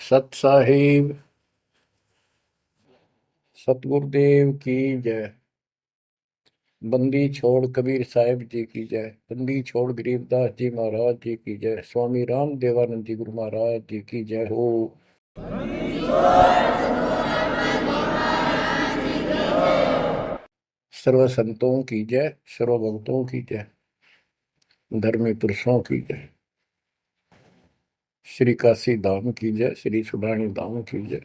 सत साहिब सतगुरुदेव की जय। बंदी छोड़ कबीर साहिब जी की जय। बंदी छोड़ गरीबदास जी महाराज जी की जय। स्वामी राम देवानंद जी गुरु महाराज जी की जय हो। सर्व संतों की जय, सर्व भक्तों की जय, धर्मी पुरुषों की जय। श्री काशी धाम की जय, श्री सुडानी धाम की जय,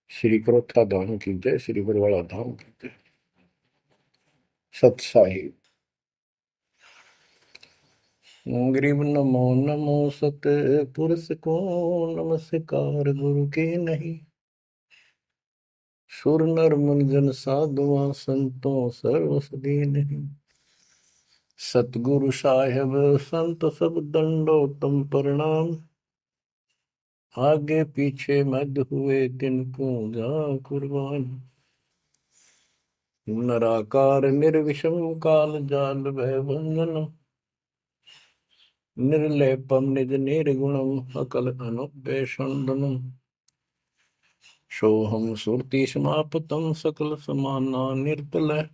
श्री क्रोथा धाम की जय, श्री बरवाड़ा धाम की जय। सत साहिब गरीब नमो नमो सत पुरुष को नमस्कार गुरु के नहीं। सुर नर मुनिजन साधुआ संतों सर्वस नहीं। सतगुरु साहेब संत सब दंडो तुम प्रणाम। आगे पीछे मध्य हुए तिनको जा कुर्बान। नराकार निर्विषम काल जाल भय भंजन। निर्लेपम निज निर्गुणम अकल अनुपेषण। सोहम सुरति समापतम सकल समाना निर्तल।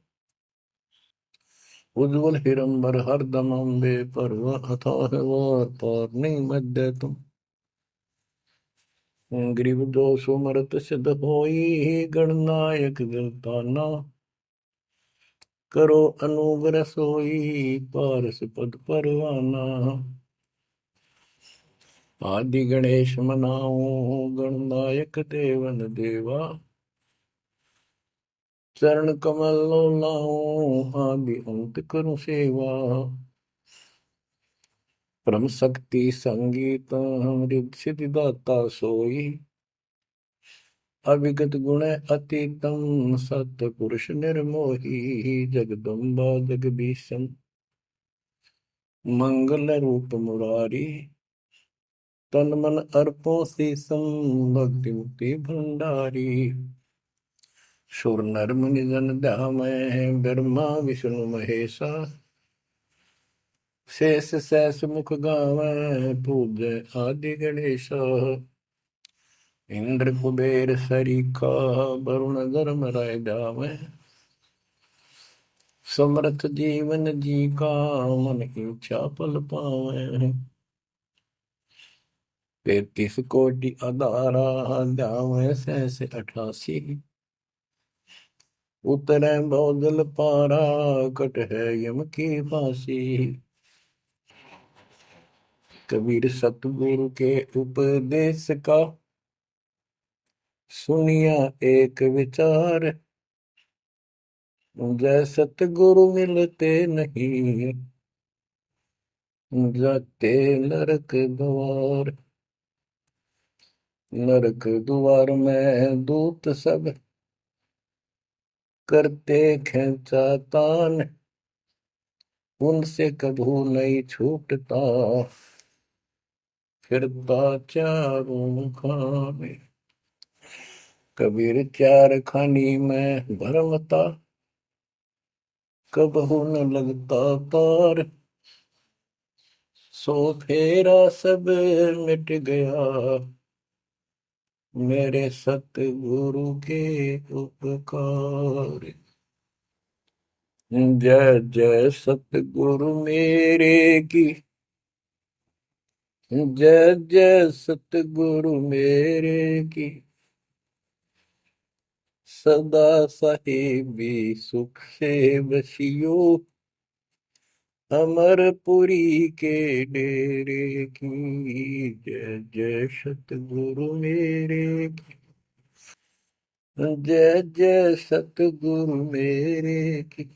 उज्ज्वल हिरंबर हरदम अम्बे पर्व अथाह वार पार नहीं मध्य तुम। ग्रीव दोष मरत सिद्ध होई गणनायक गिरताना। करो अनुग्रह सोई पारस पद परवाना। आदि गणेश मनाओ गणनायक देवन देवा। चरण कमल लाओ आदि अंत करूं सेवा। परम शक्ति संगीत अमृत सिद्धि दाता सोई। अविगत गुण अतीतम सत पुरुष निर्मोही। जगदम्बा जगदीशन मंगल रूप मुरारी। तन मन अर्पो शीसम भक्ति मुक्ति भंडारी। सुर नर मुनि जन ध्यामय ब्रह्मा विष्णु महेशा। शेष सहस मुख गावै पूज्य आदि गणेशा। इंद्र कुबेर सरीखा वरुण धर्म राय जावै। समर्थ जीवन जी का मन इच्छा पल पावै। 33 कोटि अदारा जावै सहस 88। उतरै बहुजल पारा कट है यम की फांसी। कबीर सतगुरु के उपदेश का सुनिया एक विचार। जय सतगुरु मिलते नहीं जाते नरक द्वार। नरक द्वार में दूत सब करते खेचा तान। उनसे कभू नहीं छूटता फिरता चारों खाने। कबीर चार खानी में भरमता कबहू न लगता तार। सो फेरा सब मिट गया मेरे सतगुरु के उपकार। जय जय सतगुरु मेरे की। जय जय सतगुरु मेरे की। सदा साहिबी सुख से बसियो। अमरपुरी के डेरे की। जय जय सतगुरु मेरे की। जय जय सतगुरु मेरे की।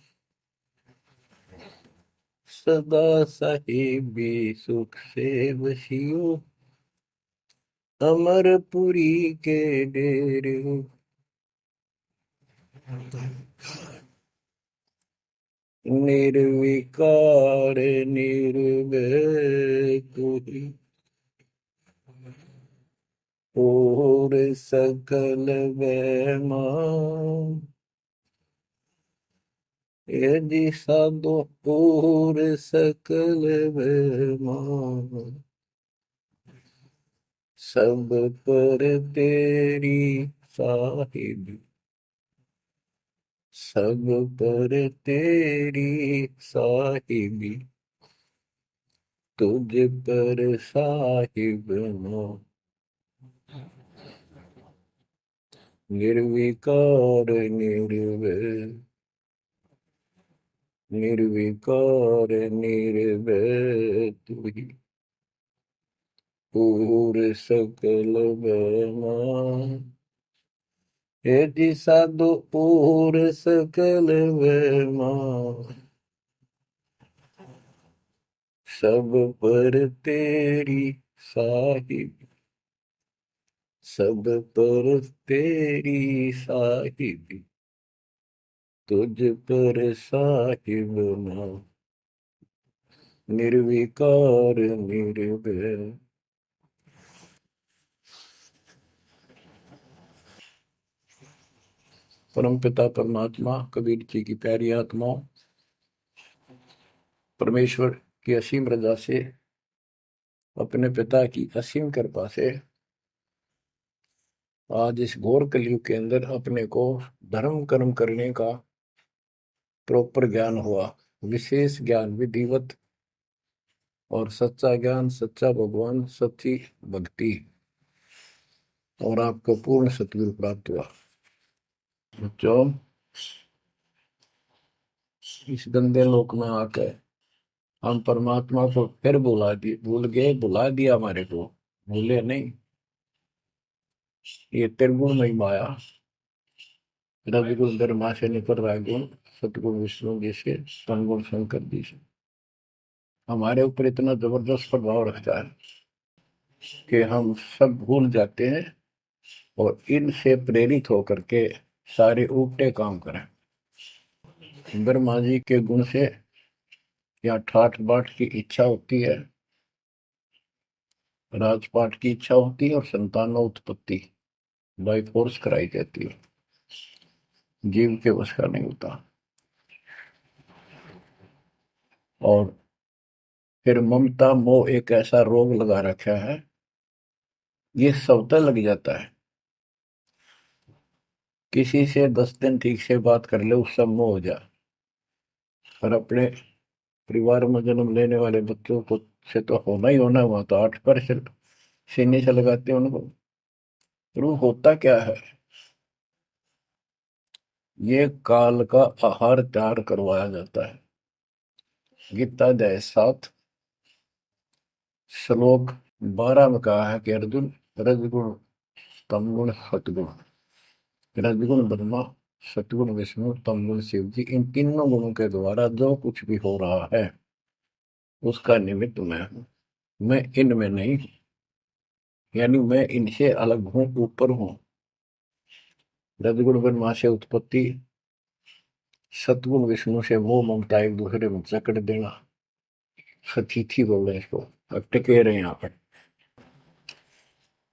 सदा साहिबी सुख से बसियो। अमरपुरी के डेरे। निर्विकार निर्भय कोई और सकल वैमा। यदि साधो और सकल वैमा। सब पर तेरी साहिब, सब पर तेरी साहिबी, तुझ पर साहिब नो, निर्विकार निर्भय, निर्विकार निर्भय तू ही, पूर सकल बना, हे जी साधु पूर सकल बना, सब पर तेरी साहिब, सब पर तेरी साहिबी, तुझ पर साहिब ना, निर्विकार निर्भय। परम पिता परमात्मा कबीर जी की प्यारी आत्माओं, परमेश्वर की असीम रजा से, अपने पिता की असीम कृपा से आज इस घोर कलयुग के अंदर अपने को धर्म कर्म करने का प्रॉपर ज्ञान हुआ, विशेष ज्ञान विधिवत, और सच्चा ज्ञान, सच्चा भगवान, सच्ची भक्ति, और आपको पूर्ण सतगुरु प्राप्त हुआ। जो इस गंदे लोक में आकर हम परमात्मा को फिर भुला दिए, भूल गए, भुला दिया हमारे को, भूले नहीं। ये त्रिगुण में माया, रजगुण धर्मा से निकल रहा गुण, सतगुण विष्णु जी से, तमगुण शंकर जी से हमारे ऊपर इतना जबरदस्त प्रभाव रखता है कि हम सब भूल जाते हैं और इनसे प्रेरित होकर के सारे उल्टे काम करें। ब्रह्मा जी के गुण से या ठाठ बाट की इच्छा होती है, राजपाट की इच्छा होती है, और संतानों उत्पत्ति बाई फोर्स कराई जाती है, जीव के वश का नहीं होता। और फिर ममता मोह एक ऐसा रोग लगा रखा है, ये सबता लग जाता है। किसी से 10 दिन ठीक से बात कर ले, उससे मोह हो जा, और अपने परिवार में जन्म लेने वाले बच्चों को से तो होना ही होना, हुआ तो 8% सीने से लगाते हैं उनको। तो होता क्या है, ये काल का आहार तैयार करवाया जाता है। गीता अध्याय 7 श्लोक 12 में कहा है कि अर्जुन, रजगुण तमगुण सतगुण, रजगुण ब्रह्मा, सतगुण विष्णु, तमगुण शिव जी, इन तीनों गुणों के द्वारा जो कुछ भी हो रहा है उसका निमित्त मैं हूं, मैं इनमें नहीं हूं, यानी मैं इनसे अलग हूं, ऊपर हूं। रजगुण ब्रह्मा से उत्पत्ति, सतगुण विष्णु से मोह ममता एक दूसरे में जकड़ देना, सतीथी बोल रहे हैं इसको, अब टिके रहे यहाँ पर,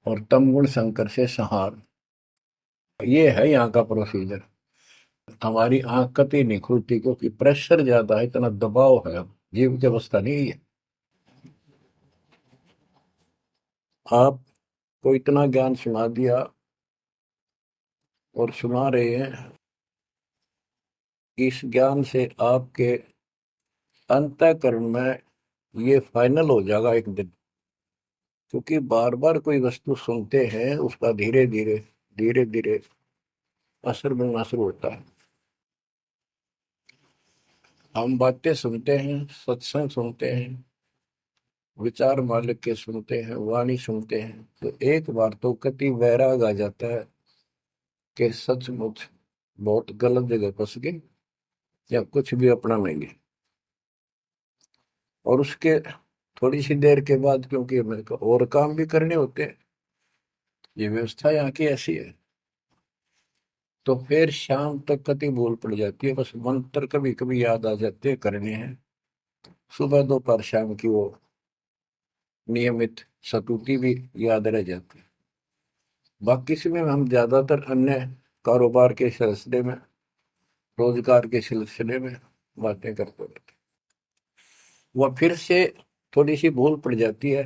और तमगुण शंकर से संहार। ये है यहाँ का प्रोसीजर। हमारी आंख कतई नहीं खुलती क्योंकि प्रेशर ज्यादा है, इतना दबाव है, जीव की अवस्था नहीं है। आपको इतना ज्ञान सुना दिया और सुना रहे हैं, इस ज्ञान से आपके अंतःकरण में ये फाइनल हो जाएगा एक दिन, क्योंकि बार बार कोई वस्तु सुनते हैं उसका धीरे धीरे धीरे धीरे असर बनना शुरू होता है। हम बातें सुनते हैं, सत्संग सुनते हैं, विचार मालिक के सुनते हैं, वाणी सुनते हैं, तो एक बार तो कति वैराग आ जाता है कि सचमुच बहुत गलत जगह फंस गए या कुछ भी अपना लेंगे। और उसके थोड़ी सी देर के बाद, क्योंकि मेरे को और काम भी करने होते हैं, ये व्यवस्था यहाँ की ऐसी है, तो फिर शाम तक कति भूल पड़ जाती है, बस मंत्र कभी कभी याद आ जाते हैं करने हैं, सुबह दोपहर शाम की वो नियमित सतुति भी याद रह जाती है। बाकी समय हम ज्यादातर अन्य कारोबार के सिलसिले में, रोजगार के सिलसिले में बातें करते रहते, वह फिर से थोड़ी सी भूल पड़ जाती है,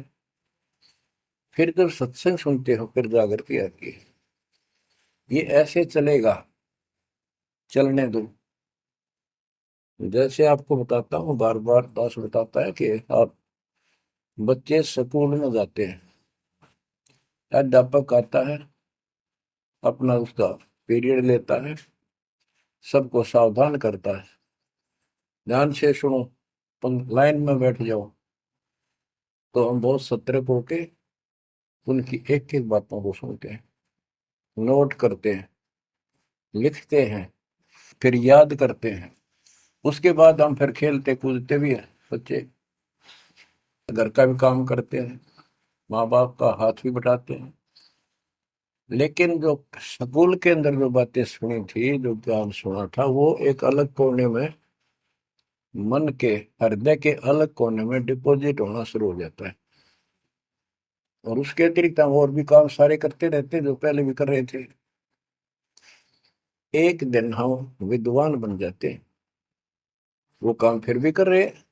फिर जब सत्संग सुनते हो फिर जागृति आती है। ये ऐसे चलेगा, चलने दो। जैसे आपको बताता हूँ, बार बार दास बताता है कि आप बच्चे स्कूल में जाते हैं, अध्यापक आता है, अपना उसका पीरियड लेता है, सबको सावधान करता है, ध्यान से सुनो, लाइन में बैठ जाओ। तो हम बहुत सतर्क होके उनकी एक एक बातों को सुनते हैं, नोट करते हैं, लिखते हैं, फिर याद करते हैं। उसके बाद हम फिर खेलते कूदते भी हैं, बच्चे घर का भी काम करते हैं, माँ बाप का हाथ भी बटाते हैं। लेकिन जो स्कूल के अंदर जो बातें सुनी थी, जो ज्ञान सुना था, वो एक अलग कोने में, मन के हृदय के अलग कोने में डिपॉजिट होना शुरू हो जाता है। और उसके अतिरिक्त हम और भी काम सारे करते रहते हैं जो पहले भी कर रहे थे। एक दिन हम विद्वान बन जाते हैं, वो काम फिर भी कर रहे हैं।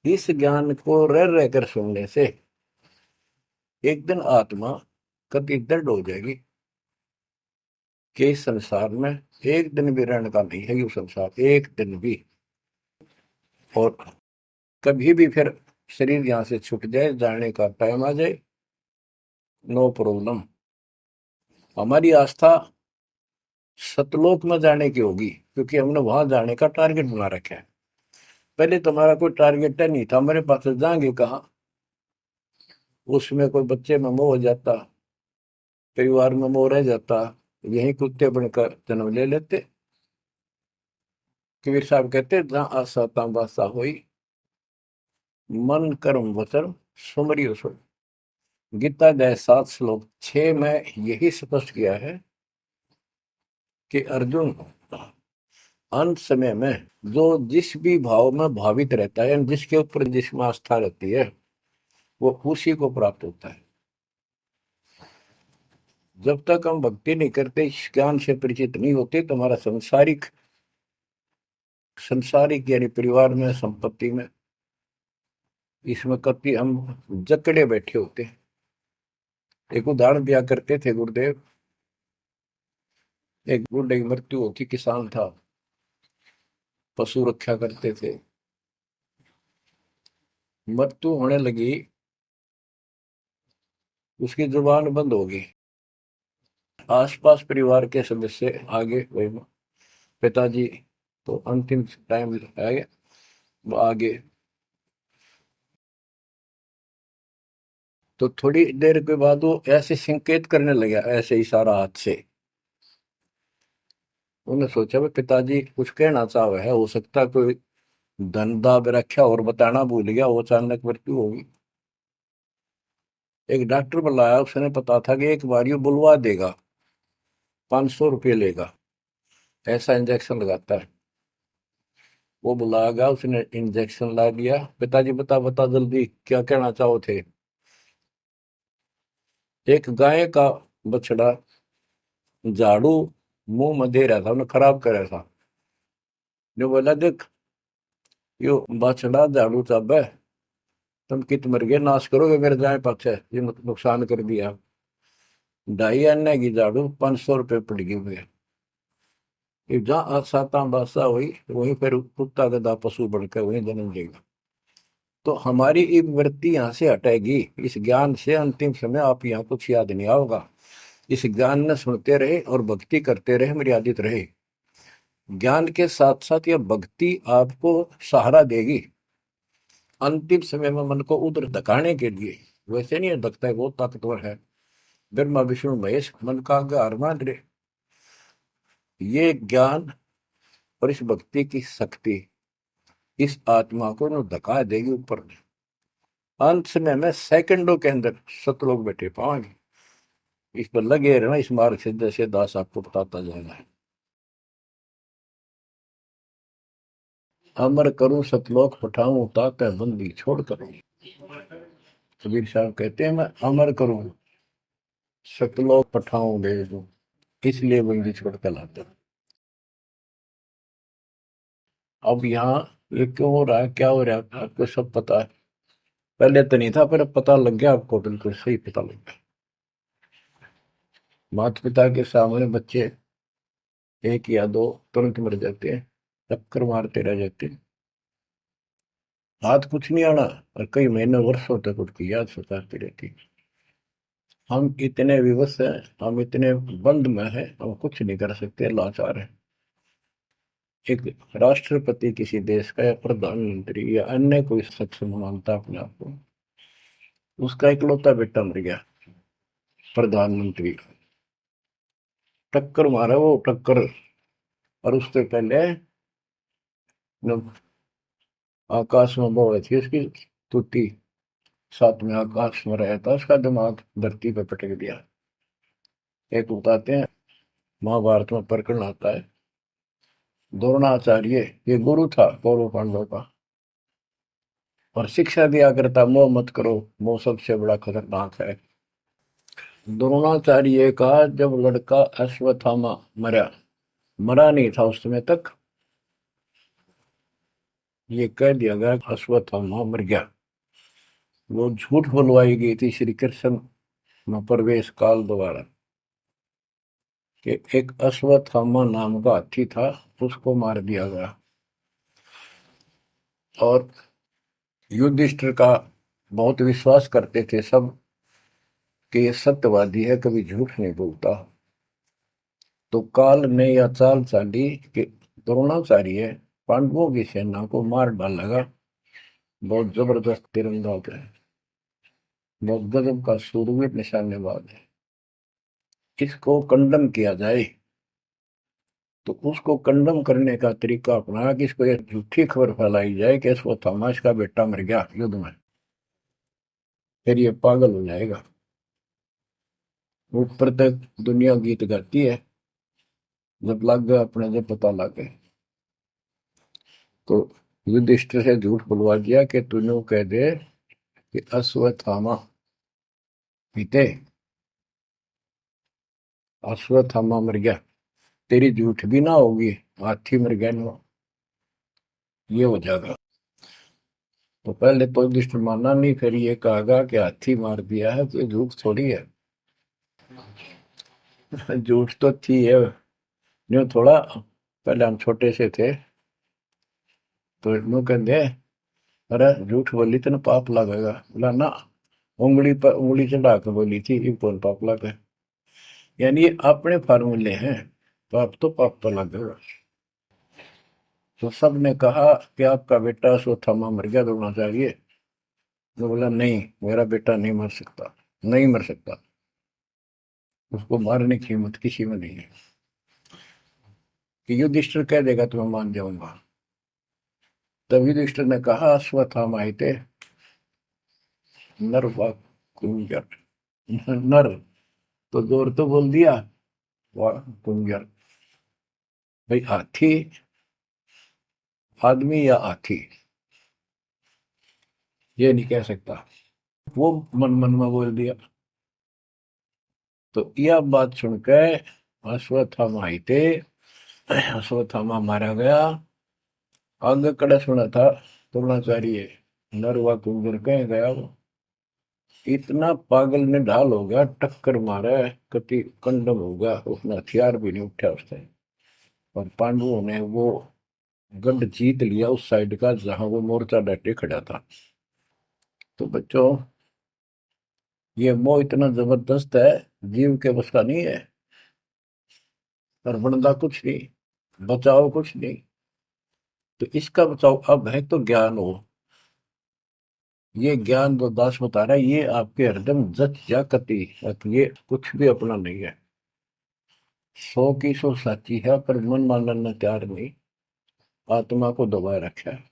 इस ज्ञान को रह रहकर सुनने से एक दिन आत्मा कति दृढ़ हो जाएगी कि इस संसार में एक दिन भी रहने का नहीं है, ये संसार एक दिन भी। और कभी भी फिर शरीर यहां से छूट जाए, जाने का टाइम आ जाए, नो प्रॉब्लम। हमारी आस्था सतलोक में जाने की होगी, क्योंकि हमने वहां जाने का टारगेट बना रखा है। पहले तुम्हारा कोई टारगेट नहीं था, हमारे पास जाएंगे कहाँ। उसमें कोई बच्चे में मोह हो जाता, परिवार में मोह रह जाता, यही कुत्ते बनकर जन्म ले लेते। कबीर साहब कहते, जहाँ आशा तहाँ बासा हुई, मन कर्म वचन सुमरियो सो। गीता अध्याय 7 श्लोक 6 में यही स्पष्ट किया है कि अर्जुन, अंत समय में जो जिस भी भाव में भावित रहता है, जिसके ऊपर जिसमें आस्था रहती है, वो उसी को प्राप्त होता है। जब तक हम भक्ति नहीं करते, इस ज्ञान से परिचित नहीं होते, तो हमारा संसारिक संसारिक यानी परिवार में, संपत्ति में, इसमें कभी हम जकड़े बैठे होते हैं। एक उदाहरण दिया करते थे गुरुदेव, एक बूढ़े की मृत्यु होती, किसान था, पशु रक्षा करते थे, मृत्यु होने लगी, उसकी जुबान बंद हो गई। आसपास परिवार के सदस्य आगे, वही पिताजी तो अंतिम टाइम आ गया, वो आगे। तो थोड़ी देर के बाद वो ऐसे संकेत करने लगा, ऐसे इशारा हाथ से। उन्होंने सोचा भाई पिताजी कुछ कहना चाह रहे है, हो सकता कोई धन दाब रखा और बताना भूल गया, वो अचानक मृत्यु होगी। एक डॉक्टर बुलाया, उसने पता था कि एक बार ये बुलवा देगा, 500 रुपये लेगा, ऐसा इंजेक्शन लगाता है। वो बुलाया गया, उसने इंजेक्शन ला दिया। पिताजी बता बता जल्दी क्या कहना चाहो थे। एक गाय का बछड़ा झाड़ू मुंह में दे रहा था, उन्हें खराब कर रहा था। जो बोला, देख यो बछड़ा झाड़ू चाबे, तुम कित मर गए, नाश करोगे मेरे गाय पाछे, ये नुकसान कर दिया। 2.5 आने की झाड़ू 500 रुपये पड़ गई हुए। जहाँ साता बासा हुई, वहीं पर कुत्ता गधा पशु बढ़कर वहीं जन्म लेगा। तो हमारी ये वृत्ति यहाँ से हटेगी, इस ज्ञान से अंतिम समय आप यहाँ कुछ याद नहीं आओगा। इस ज्ञान में सुनते रहे और भक्ति करते रहे, मर्यादित रहे। ज्ञान के साथ साथ यह भक्ति आपको सहारा देगी अंतिम समय में, मन को उधर धकाने के लिए। वैसे नहीं धकता है, बहुत ताकतवर है, ब्रह्मा विष्णु महेश मन का आधार मान रहे। ये ज्ञान और इस भक्ति की शक्ति इस आत्मा को न धका देगी ऊपर। अंत समय में सेकंडों के अंदर सतलोक बैठे पाएंगे। इस पर लगे रहना, इस मार्ग से जैसे दास आपको बताता जाएगा। अमर करूं सतलोक पठाऊं, ताकत बंदी छोड़ कर। कबीर साहब कहते हैं, मैं अमर करूं सतलोक पठाऊं भेज दूं, इसलिए बंदी छोड़ कर लाता। अब यहाँ ये क्यों हो रहा है, क्या हो रहा है, आपको सब पता है। पहले तो नहीं था, पर अब पता लग गया आपको, बिल्कुल सही पता लग गया। माता पिता के सामने बच्चे एक या दो तुरंत मर जाते हैं, चक्कर मारते रह जाते हैं, हाथ कुछ नहीं आना, और कई महीने वर्षों तक उसकी याद सताती रहती है। हम इतने विवश हैं, हम इतने बंद में हैं, हम कुछ नहीं कर सकते, लाचार हैं। एक राष्ट्रपति किसी देश का, या प्रधानमंत्री, या अन्य कोई सक्षम मानता अपने आप को, उसका इकलौता बेटा मर गया, प्रधानमंत्री, टक्कर मारा वो, टक्कर। और उससे पहले जब आकाश में वो हुई थी उसकी तुती, साथ में आकाश में रहा था, उसका दिमाग धरती पे पटक दिया। एक बताते हैं, महाभारत में प्रकरण आता है, द्रोणाचार्य, ये गुरु था कौरव पांडव का, और शिक्षा दिया करता, मोह मत करो, मोह सबसे बड़ा खतरनाक है। द्रोणाचार्य का जब लड़का अश्वत्थामा मरा, मरा नहीं था उस समय तक, ये कह दिया गया अश्वत्थामा मर गया। वो झूठ बुलवाई गई थी श्री कृष्ण में प्रवेश काल द्वारा, कि एक अश्वत्थामा नाम का हाथी था, उसको मार दिया गया। और युधिष्ठिर का बहुत विश्वास करते थे सब, कि ये सत्यवादी है, कभी झूठ नहीं बोलता। तो काल ने यह चाल चाली कि द्रोणाचार्य पांडवों की सेना को मार डालेगा। बहुत जबरदस्त तीरंदाज है, बहुत गजब का शूरवीर निशानेबाज है, इसको कंडम किया जाए। तो उसको कंडम करने का तरीका अपनाया कि इसको एक झूठी खबर फैलाई जाए कि इसको थॉमस का बेटा मर गया युद्ध में, फिर ये पागल हो जाएगा। ऊपर तक दुनिया गीत गाती है, जब लग गया अपने, जब पता लग गया तो युधिष्ठिर से झूठ बुलवा दिया कि तूने कह दे कि अश्वत्थामा पीते, अश्वत्थामा मर गया, तेरी झूठ भी ना होगी, हाथी मर गया ना, ये हो जाएगा। तो पहले तो युधिष्ठिर माना नहीं, फिर ये कहा कि हाथी मार दिया है, तो झूठ थोड़ी है। झूठ तो थी है, जो थोड़ा, पहले हम छोटे से थे तो यूं कहते, अरे झूठ बोली तो ना पाप लगेगा, बोला ना, उंगली पर उंगली चढ़ा के बोली थी, ये कौन पाप लगे। यानी ये अपने फार्मूले हैं, पाप तो पाप तो लगेगा। तो सब ने कहा कि आपका बेटा अश्वत्थामा मर गया, दौड़ना चाहिए। तो बोला नहीं, मेरा बेटा नहीं मर सकता, नहीं मर सकता, उसको मारने की हिम्मत किसी में नहीं है। कि युधिष्ठिर कह देगा तो मैं मान जाऊंगा। तब युधिष्ठिर ने कहा, अश्वत्थामा थे नर व कुंजर, नर तो जोर तो बोल दिया, व कुंजर, भाई हाथी आदमी या हाथी, ये नहीं कह सकता, वो मन मन में बोल दिया। तो यह बात सुनकर अश्वत्थामा आई थे, अश्वत्थामा मारा गया। आगे कड़ा सुना था द्रोणाचार्य, नरवा कुंजर कह गया वो, इतना पागल ने ढाल हो गया, टक्कर मारा, कति कंडम हो गया, उसने हथियार भी नहीं उठा उसने। और पांडवों ने वो गढ़ जीत लिया उस साइड का जहां वो मोर्चा डटे खड़ा था। तो बच्चों, ये मोह इतना जबरदस्त है, जीव के बस का नहीं है। और बनता कुछ नहीं, बचाओ कुछ नहीं। तो इसका बचाओ अब है तो ज्ञान हो। ये ज्ञान जो दास बता रहा है, ये आपके हृदय में जच जा कति, ये कुछ भी अपना नहीं है। 100 की 100 साची है, पर मन मानने तैयार नहीं, आत्मा को दबाए रखा है।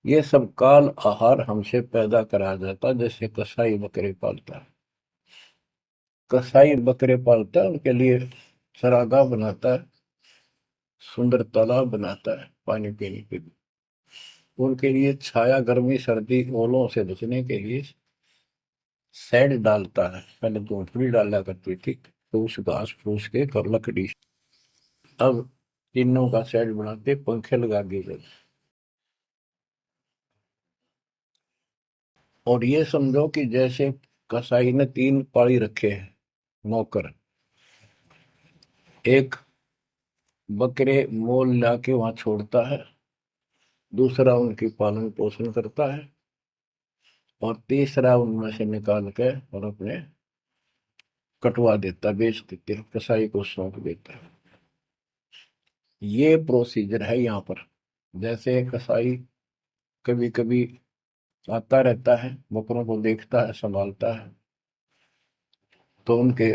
ये सब काल आहार हमसे पैदा कराया जाता, जैसे कसाई बकरे पालता है। कसाई बकरे पालता है, उनके लिए चरागाह बनाता है, सुंदर तालाब बनाता है पानी पीने के लिए, उनके लिए छाया, गर्मी, सर्दी, ओलों से बचने के लिए शेड डालता है। पहले झोंपड़ी डाला करती थी, तो उस घास फूस के और लकड़ी, अब तीनों का शेड बनाते, पंखे लगा दिए जाते। और ये समझो कि जैसे कसाई ने 3 पाली रखे हैं नौकर। एक बकरे मोल लाके वहां छोड़ता है, दूसरा उनकी पालन पोषण करता है, और तीसरा उनमें से निकाल के और अपने कटवा देता, बेच देते हैं, कसाई को सौंप देता है। ये प्रोसीजर है यहाँ पर। जैसे कसाई कभी कभी आता रहता है, बकरों को देखता है, संभालता है, तो उनके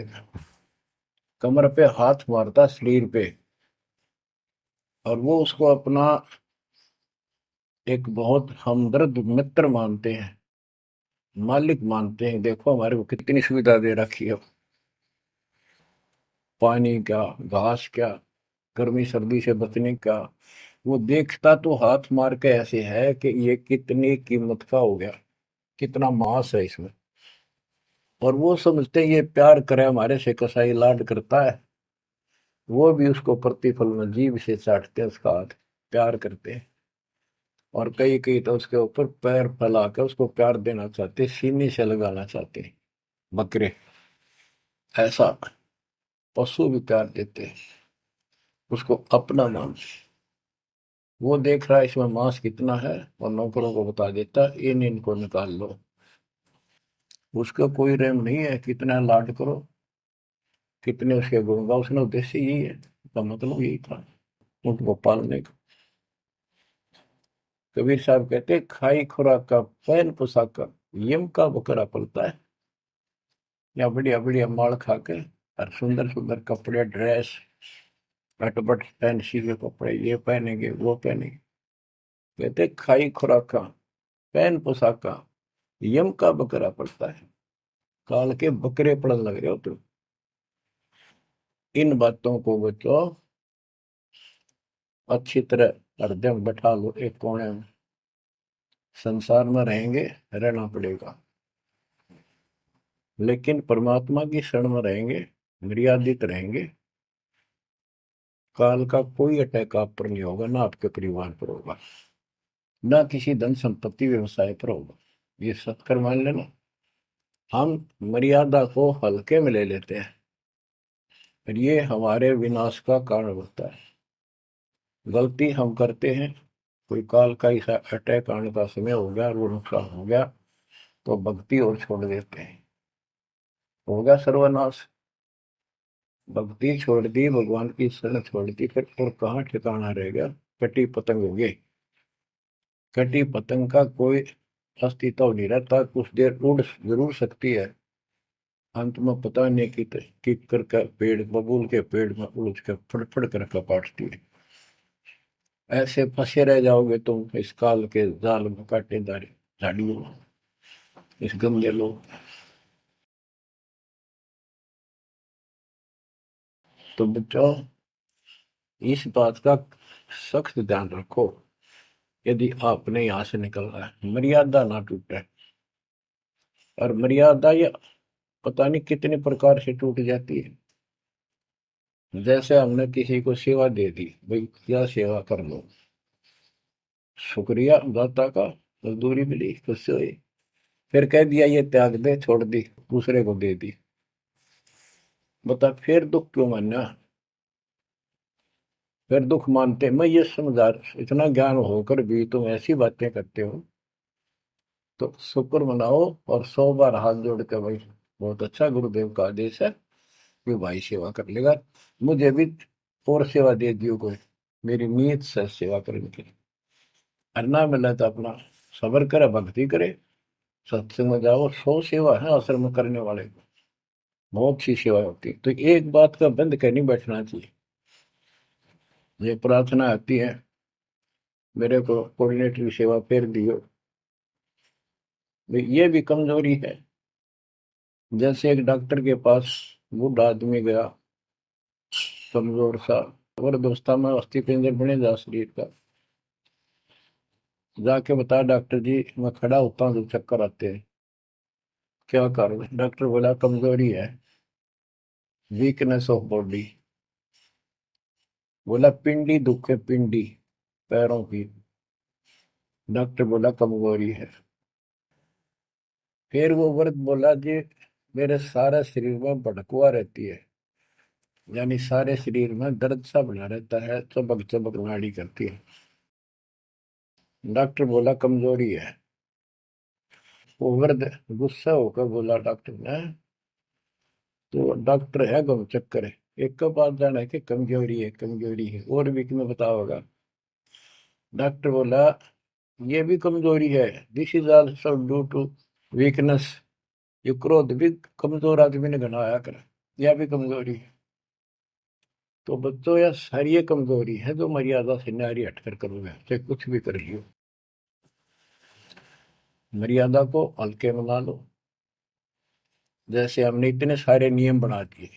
कमर पे हाथ मारता, शरीर पे, और वो उसको अपना एक बहुत हमदर्द मित्र मानते हैं, मालिक मानते हैं। देखो हमारे को कितनी सुविधा दे रखी है, पानी क्या, घास क्या, गर्मी सर्दी से बचने का। वो देखता तो हाथ मार के ऐसे है कि ये कितनी कीमत का हो गया, कितना मांस है इसमें। और वो समझते हैं ये प्यार करे हमारे से, कसाई लाड करता है, वो भी उसको प्रतिफल में जीभ से चाटते हैं उसका हाथ, प्यार करते हैं। और कई कई तो उसके ऊपर पैर फैला कर उसको प्यार देना चाहते, सीने से लगाना चाहते हैं बकरे। ऐसा पशु भी प्यार देते हैं, उसको अपना मान। वो देख रहा है इसमें मांस कितना है, और नौकरों को बता देता इनको निकाल लो। उसका कोई रहम नहीं है, कितना लाड करो, कितने उसके गुण गा। उसने उद्देश्य यही है, उसका मतलब यही था, उनको पालने का। कबीर साहब कहते खाई खुराक का पैन पोशाक का यम का बकरा पलता है। या बढ़िया बढ़िया माल खा के और सुंदर सुंदर कपड़े, ड्रेस, कटपट फैंसी के कपड़े, ये पहनेंगे वो पहनेंगे। कहते खाई खुराक का पैन पोशाक का यम का बकरा पड़ता है। काल के बकरे पड़न लग रहे हो तुम। इन बातों को बच्चों अच्छी तरह हृदय में बैठा लो, एक कोने में। संसार में रहेंगे, रहना पड़ेगा, लेकिन परमात्मा की शरण में रहेंगे, मर्यादित रहेंगे। काल का कोई अटैक आप पर नहीं होगा, ना आपके परिवार पर होगा, ना किसी धन संपत्ति व्यवसाय पर होगा। ये सत्कर मान लेना। हम मर्यादा को हल्के में ले लेते हैं, और ये हमारे विनाश का कारण होता है। गलती हम करते हैं, कोई काल का ऐसा अटैक आने का समय हो गया और वो नुकसान हो गया, तो भक्ति और छोड़ देते हैं, हो गया सर्वनाश। भक्ति छोड़ दी, भगवान की शरण छोड़ दी, फिर और कहाँ ठिकाना रह गया। कटी पतंग हो गई। कटी पतंग का कोई अस्तित्व नहीं रहता, कुछ देर उड़ जरूर सकती है, अंत में पता नहीं कि कर का पेड़, बबूल के पेड़ में उलझ कर फड़फड़ कर कपाटती है। ऐसे फंसे रह जाओगे तुम इस काल के जाल में, कांटेदार झाड़ियों में, इस गंदे लोग। तो बच्चों इस बात का सख्त ध्यान रखो, यदि आपने यहाँ से निकलना है, मर्यादा ना टूटे। और मर्यादा ये पता नहीं कितने प्रकार से टूट जाती है। जैसे हमने किसी को सेवा दे दी, भाई क्या सेवा कर लो, शुक्रिया दाता का, मजदूरी मिली, खुशी हुई, फिर कह दिया ये त्याग दे, छोड़ दी, दूसरे को दे दी। बता फिर दुख क्यों मानना। फिर दुख मानते, मैं ये समझा, इतना ज्ञान होकर भी तुम ऐसी बातें करते हो, तो शुक्र मनाओ। और 100 बार हाथ जोड़ के, भाई बहुत अच्छा, गुरुदेव का आदेश है कि भाई सेवा कर लेगा, मुझे भी और सेवा दे दियो कोई, मेरी नीयत से सेवा करने की। अन्ना मिला तो अपना सबर करे, भक्ति करे, सत्संग में जाओ। 100 सेवा है आश्रम में करने वाले को, बहुत सी सेवा होती है। तो एक बात का बंद कर नहीं बैठना चाहिए। ये प्रार्थना आती है, मेरे को कोऑर्डिनेटर की सेवा फेर दियो, ये भी कमजोरी है। जैसे एक डॉक्टर के पास बूढ़ा आदमी गया, कमजोर सा, वृद्धावस्था में अस्थि पिंजर बने जा शरीर का, जाके बता डॉक्टर जी मैं खड़ा होता हूँ तो चक्कर आते हैं, क्या कारण है? डॉक्टर बोला कमजोरी है, वीकनेस ऑफ बॉडी। बोला पिंडी दुख है, पिंडी, पैरों की। डॉक्टर बोला कमजोरी है। फिर वो व्रत बोला जी, मेरे सारे शरीर में भड़कुआ रहती है, यानी सारे शरीर में दर्द सा बना रहता है, चबक चबक नाड़ी करती है। डॉक्टर बोला कमजोरी है। वो वृद्ध गुस्सा होकर बोला डॉक्टर ने, तो डॉक्टर है गम चक्कर है, एक का बात जाना है कि कमजोरी है, कमजोरी है, और भी तुम्हें पता होगा। डॉक्टर बोला ये भी कमजोरी है, this is also due to weakness. ये क्रोध भी कमजोर आदमी ने घनाया कर, यह भी कमजोरी है। तो बच्चों यह सारी ये कमजोरी है जो मर्यादा से नारी हटकर करोगे, चाहे कुछ भी कर लियो। मर्यादा को हल्के में ना लो। जैसे हमने इतने सारे नियम बना दिए,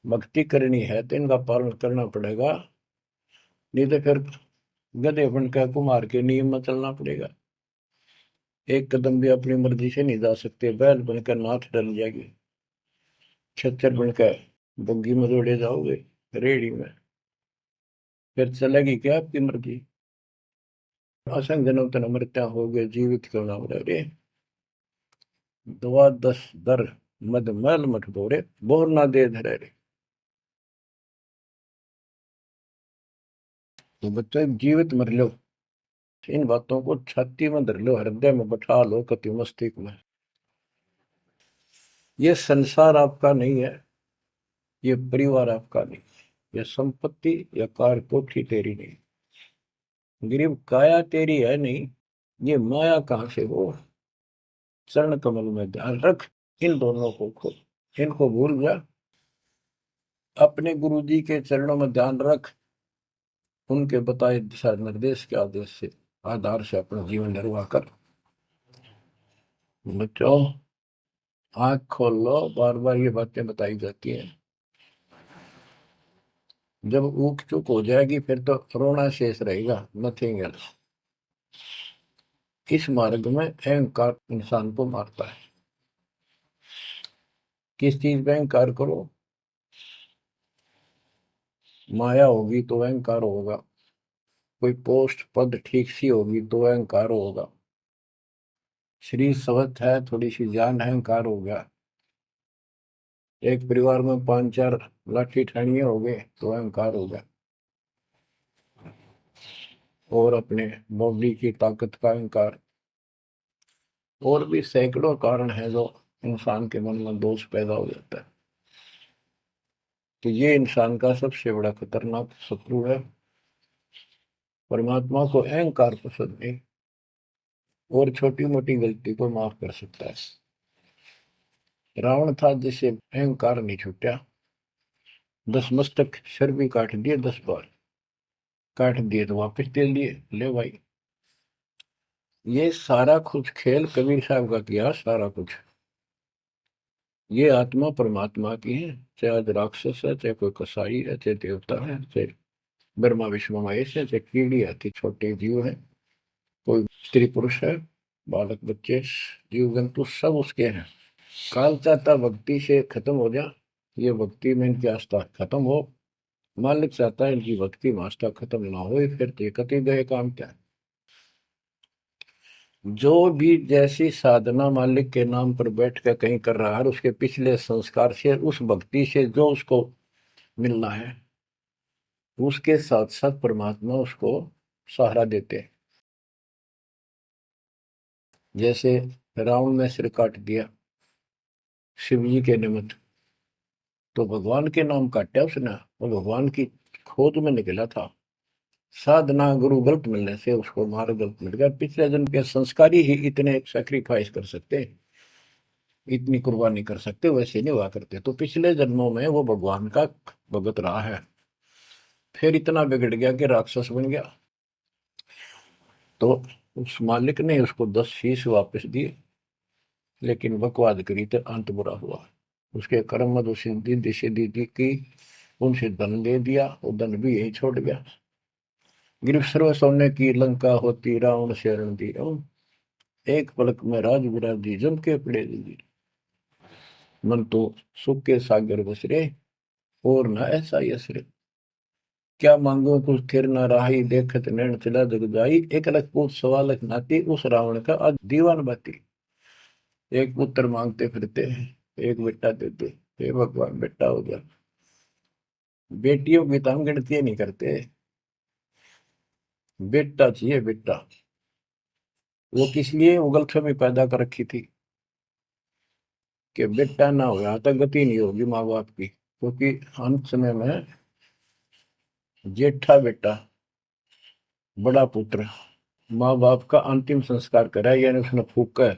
भक्ति करनी है तो इनका पालन करना पड़ेगा, नहीं तो फिर गधे बनकर कुमार के नियम में चलना पड़ेगा। एक कदम भी अपनी मर्जी से नहीं जा सकते, बैल बनकर नाथ डल जाएगी, खच्चर बनकर बग्गी में दौड़े जाओगे, रेडी में, फिर चलेगी क्या आपकी मर्जी। असंग जन्म तन मृत्या हो गए, जीवित क्यों ना रे। दवा दस दर मद मैल मठ बोरे, बोर ना दे धरे रे। तो बच्चों जीवित मर लो, इन बातों को छाती में धर लो, हृदय में बैठा लो, कति मस्तिष्क में। ये संसार आपका नहीं है, ये परिवार आपका नहीं, ये संपत्ति या कार कोठी तेरी नहीं, गरीब काया तेरी है नहीं, ये माया कहां से हो। चरण कमल में ध्यान रख, इन दोनों को खो, इनको भूल जा, अपने गुरु जी के चरणों में ध्यान रख, उनके बताए दिशा निर्देश के आदेश से आधार से अपना जीवन निर्वाह कर। बच्चों आंख खोल लो, बार बार ये बातें बताई जाती हैं। जब ऊक चुक हो जाएगी फिर तो रोना शेष रहेगा, नथिंग एल्स। इस मार्ग में अहंकार इंसान को मारता है। किस चीज में अहंकार करो, माया होगी तो अहंकार होगा, कोई पोस्ट पद ठीक सी होगी तो अहंकार होगा, शरीर स्वस्थ है, थोड़ी सी जान, अहंकार हो गया, एक परिवार में पांच चार लाठी ठाणिये हो गए तो अहंकार हो गया, और अपने बॉडी की ताकत का अहंकार। और भी सैकड़ों कारण है जो इंसान के मन में दोष पैदा हो जाता है। तो ये इंसान का सबसे बड़ा खतरनाक शत्रु है। परमात्मा को अहंकार पसंद नहीं, और छोटी मोटी गलती को माफ कर सकता है। रावण था जिसे अहंकार नहीं छूटा, 10 मस्तक सर भी काट दिए, 10 बार काट दिए तो वापस दे दिए, ले भाई। ये सारा कुछ खेल कबीर साहब का किया, सारा कुछ। ये आत्मा परमात्मा की है, चाहे आज राक्षस है, चाहे कोई कसाई है, चाहे देवता है, चाहे ब्रह्मा विष्णु महेश है, चाहे कीड़ी आती छोटे जीव है, कोई स्त्री पुरुष है, बालक बच्चे, जीव जंतु सब उसके हैं। काल चाहता भक्ति से खत्म हो जा, ये भक्ति में इनकी आस्था खत्म हो, मालिक चाहता है इनकी भक्ति में आस्था खत्म ना हो, फिर तो कति गए काम क्या है। जो भी जैसी साधना मालिक के नाम पर बैठ कर कहीं कर रहा है, उसके पिछले संस्कार से, उस भक्ति से जो उसको मिलना है, उसके साथ साथ परमात्मा उसको सहारा देते हैं। जैसे रावण ने सिर काट दिया शिव जी के निमित्त, तो भगवान के नाम काटा उसने, वो भगवान की खोज में निकला था। साधना गुरु गलत मिलने से उसको मार्ग गलत मिल गया, पिछले जन्म के संस्कारी ही इतने सेक्रीफाइस कर सकते, इतनी कुर्बानी कर सकते, वैसे नहीं हुआ करते। तो पिछले जन्मों में वो भगवान का भगत रहा है, फिर इतना बिगड़ गया कि राक्षस बन गया। तो उस मालिक ने उसको 10 शीश वापस दिए, लेकिन बकवाद करी तो अंत बुरा हुआ। उसके कर्म मद सिद्धि सिद्धि की, उनसे धन दे दिया, वो धन भी यही छोड़ गया। गिरफ्त सर्व सोने की लंका होती, रावण शरण दी रावण, एक पलक में राज विराजी जम के पड़े दी। मन तो सुख के सागर बसरे, और न ऐसा यसरे। क्या मांगो कुछ थिर न राही, देखत नैन चला जग जाई। 1 लाख पूत 1.25 लाख नाती, उस रावण का आज दीवान बाती। एक पुत्र मांगते फिरते हैं, एक बेटा देते। हे भगवान, बेटा हो गया। बेटियों की तो हम गिनती नहीं करते। बेटा चाहिए, बेटा। वो किस लिए उगलछमी पैदा कर रखी थी कि बेटा ना हो, यहाँ तक गति नहीं होगी माँ बाप की, क्योंकि अंत समय में जेठा बेटा, बड़ा पुत्र, माँ बाप का अंतिम संस्कार कराए, यानी उसने फूका,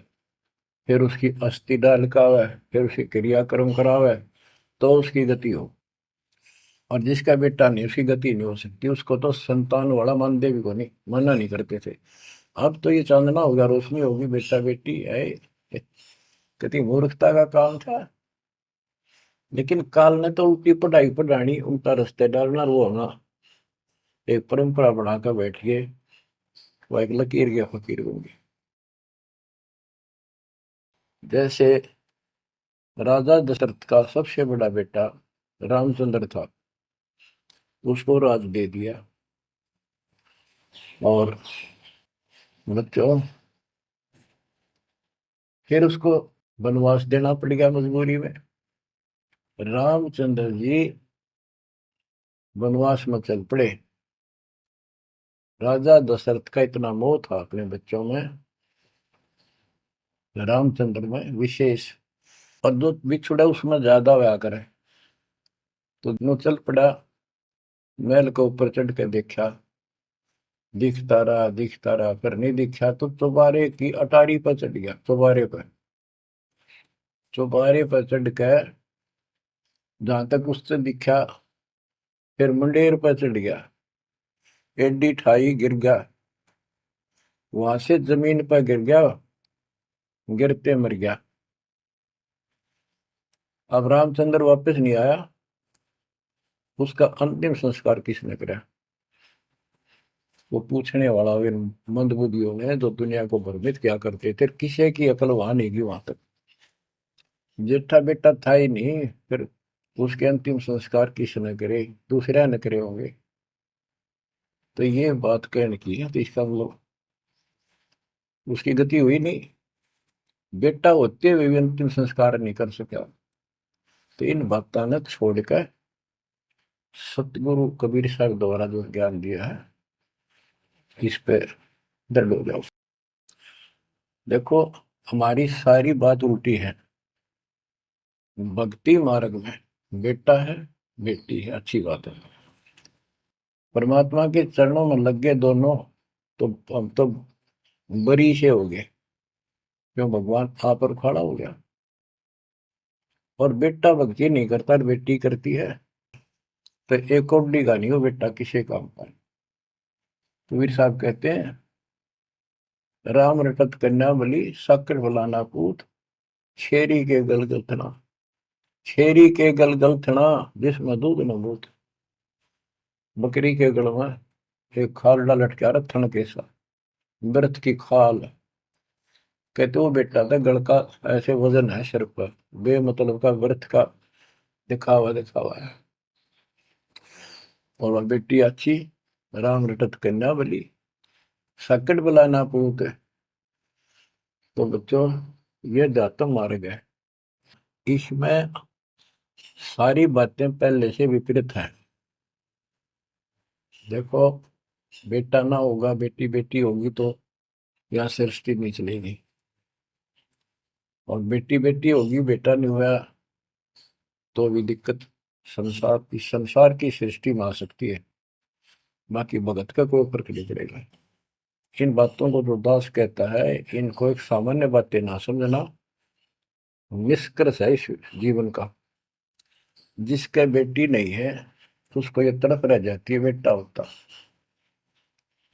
फिर उसकी अस्थि डाल करावे, फिर उसकी क्रियाक्रम करावे, तो उसकी गति हो। और जिसका बेटा नहीं, उसकी गति नहीं हो सकती। उसको तो संतान वाला मानते भी को नहीं, मना नहीं करते थे। अब तो ये चांदना होगा, रोशनी होगी, बेटा बेटी है। कितनी मूर्खता का काम था। लेकिन काल ने तो उल्टी पढ़ाई पढ़ानी, उल्टा रास्ते डालना, वो होना। एक परंपरा बनाकर बैठ गए, वो एक लकीर के फकीर होंगे। जैसे राजा दशरथ का सबसे बड़ा बेटा रामचंद्र था, उसको राज दे दिया। और बच्चों, फिर उसको वनवास देना पड़ गया मजबूरी में। रामचंद्र जी वनवास में चल पड़े। राजा दशरथ का इतना मोह था अपने बच्चों में, रामचंद्र में विशेष, और जो बिछुड़ा उसमें ज्यादा हुआ करे। तो नो चल पड़ा, महल के ऊपर चढ़ के देखा, दिखता रहा, पर नहीं दिखा। तो चौबारे की अटारी पर चढ़ गया, चौबारे पर। चौबारे पर चढ़ कर जहां तक उससे दिखा, फिर मुंडेर पर चढ़ गया, एडी ठाई गिर गया, वहां से जमीन पर गिर गया, गिरते मर गया। अब रामचंद्र वापस नहीं आया। उसका अंतिम संस्कार किसने करा? वो पूछने वाला वे मंदबुद्धियों ने, जो दुनिया को भ्रमित क्या करते थे, किसी की अकल वहां नहीं गई वहां तक। जेठा बेटा था ही नहीं, फिर उसके अंतिम संस्कार किसने करे? दूसरा न करे होंगे। तो ये बात कहने की है, तो इसका मतलब उसकी गति हुई नहीं। बेटा होते हुए भी अंतिम संस्कार नहीं कर सका। तो इन बातों ने छोड़कर सतगुरु कबीर साहब द्वारा जो ज्ञान दिया है, इस पे दृढ़ हो जाओ। देखो, हमारी सारी बात उल्टी है। भक्ति मार्ग में बेटा है, बेटी है, अच्छी बात है। परमात्मा के चरणों में लग गए दोनों, तो हम तो बरी से हो गए, क्यों? भगवान आप पर खड़ा हो गया। और बेटा भक्ति नहीं करता, बेटी करती है, तो एक कौडी का नहीं हो बेटा, किसी काम का। कबीर साहब कहते हैं, राम रटत कन्या बलि, साकर फलाना पूत, छेरी के गलगल थना। छेरी के गलगल थना, जिसमें दूध न बूत। बकरी के गल में एक खाल लटका रहा, थन के साथ, व्रत की खाल। कहते वो बेटा था, गल का ऐसे वजन है सिर पर, बेमतलब का व्रत का दिखावा दिखावा है। और वह बेटी अच्छी, राम रटत कन्या बली, सकट बलाना पूत। तो बच्चों, ये दातम मार्ग है। इसमें सारी बातें पहले से विपरीत हैं। देखो, बेटा ना होगा, बेटी बेटी होगी, तो यहाँ सृष्टि नहीं चलेगी। और बेटी बेटी होगी, बेटा नहीं हुआ, तो भी दिक्कत संसार की सृष्टि में आ सकती है। बाकी भगत का कोई फर्क नहीं पड़ेगा। इन बातों को जो दास कहता है, इनको एक सामान्य बातें ना समझना, निष्कर्ष है इस जीवन का। जिसका बेटी नहीं है, तो उसको ये तड़प रह जाती है बेटा होता।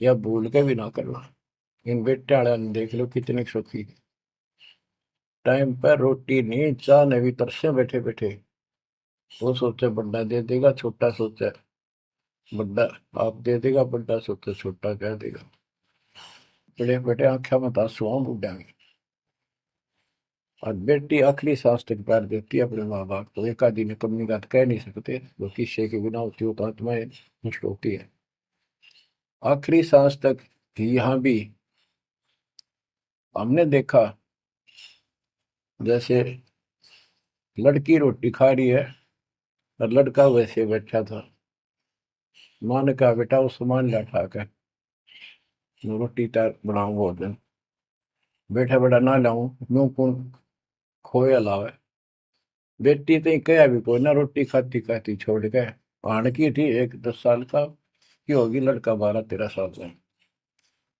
या भूल के भी ना करना। इन बेटे वाले ने देख लो कितने सुखी, टाइम पर रोटी नहीं, चाह नहीं भी तरसे बैठे बैठे। वो सोचे बड़ा दे देगा, छोटा सोचे बड़ा आप दे देगा, बड़ा सोचे छोटा कह देगा। बड़े बेटे आंखें में आंसू बूढ़ा में। और बेटी आखिरी सांस तक प्यार देती है अपने माँ बाप को। एक आदि ने कमी बात कह नहीं सकते, वो किस्से के बिना होती हो तो आत्माएं नष्ट होती है। आखिरी सांस तक यहाँ भी हमने देखा, जैसे लड़की रोटी खा रही है और लड़का वैसे बैठा था। माँ ने कहा बेटा वो सामान ला उठा कर, मैं रोटी तैयार बनाऊं भोजन। बेटा बेटा ना लाऊं, यूं कौन खोया लावे। बेटी तो कया भी कोई ना, रोटी खाती खाती छोड़ के आन की थी, एक 10 साल का की होगी, लड़का 12-13 साल का।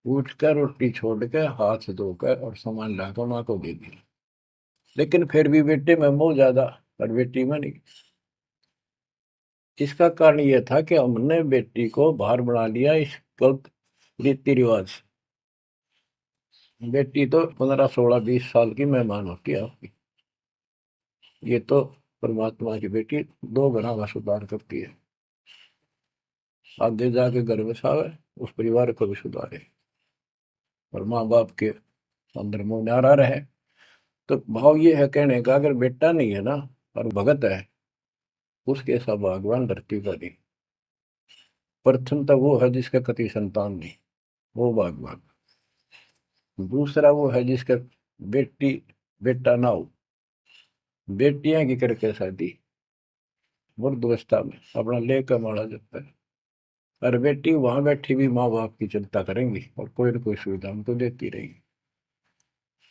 उठ कर रोटी छोड़ के हाथ धोकर और सामान लाकर माँ को दे दिया। लेकिन फिर भी बेटे में मोह ज्यादा और बेटी में नहीं। इसका कारण यह था कि हमने बेटी को बाहर बना लिया इस गलत रीति रिवाज। बेटी तो 15-16-20 साल की मेहमान होती है आपकी। ये तो परमात्मा की बेटी 2 गुना का सुधार करती है। आगे जाके घर बसावे, उस परिवार को भी सुधारे और माँ बाप के अंदर मोह न्यारा रहे। तो भाव ये है कहने का, अगर बेटा नहीं है ना और भगत है, उसके सब भगवान धरती पर नहीं। प्रथम तो वो है जिसका कति संतान नहीं, वो भगवान। दूसरा वो है जिसका बेटी बेटा ना हो, बेटियां की करके शादी वृद्धावस्था में अपना लेकर माड़ा जाता है। और बेटी वहां बैठी भी माँ बाप की चिंता करेंगी और कोई ना कोई सुविधा उनको देती रहेगी।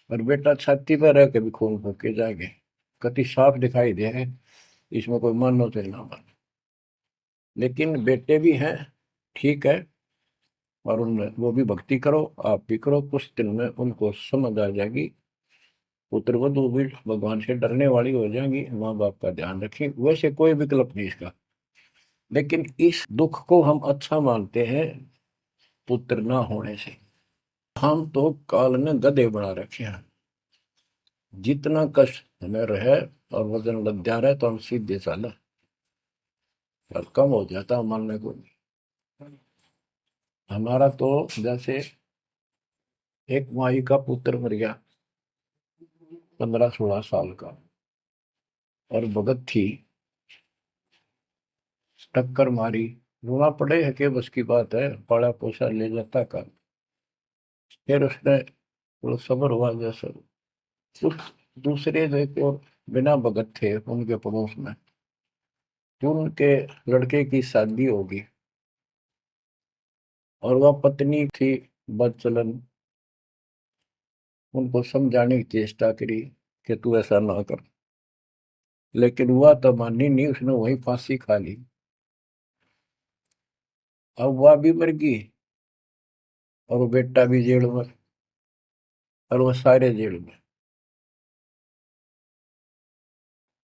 और बेटा छाती पर रह के भी खून फूक के जाएंगे, कति साफ दिखाई दे है, इसमें कोई मानो तो ना मानो। लेकिन बेटे भी हैं, ठीक है, और उनमें वो भी भक्ति करो, आप भी करो, कुछ दिन में उनको समझ आ जाएगी। पुत्र वधु भी भगवान से डरने वाली हो जाएंगी, माँ बाप का ध्यान रखें, वैसे कोई विकल्प नहीं इसका। लेकिन इस दुख को हम अच्छा मानते हैं पुत्र ना होने से। हम तो काल ने गधे बना रखे हैं। जितना कष्ट हमें रहे और वजन लग जा रहा है तो हम सीधे चाला और कम हो जाता मानने को नहीं। हमारा तो जैसे एक माई का पुत्र मर गया 15-16 साल का, और भगत थी, टक्कर मारी, रोना पड़े है कि बस की बात है, पाला पोसा ले जाता का। फिर उसने थोड़ा सब्र हुआ जैसे। उस दूसरे जो एक और बिना भगत थे उनके पड़ोस में, जो उनके लड़के की शादी होगी और वह पत्नी थी बदचलन, उनको समझाने की चेष्टा करी कि तू ऐसा ना कर। लेकिन वह तो मानी नहीं, उसने वही फांसी खा ली। अब वह भी मर गई और वो बेटा भी जेल में, और वो सारे जेल में।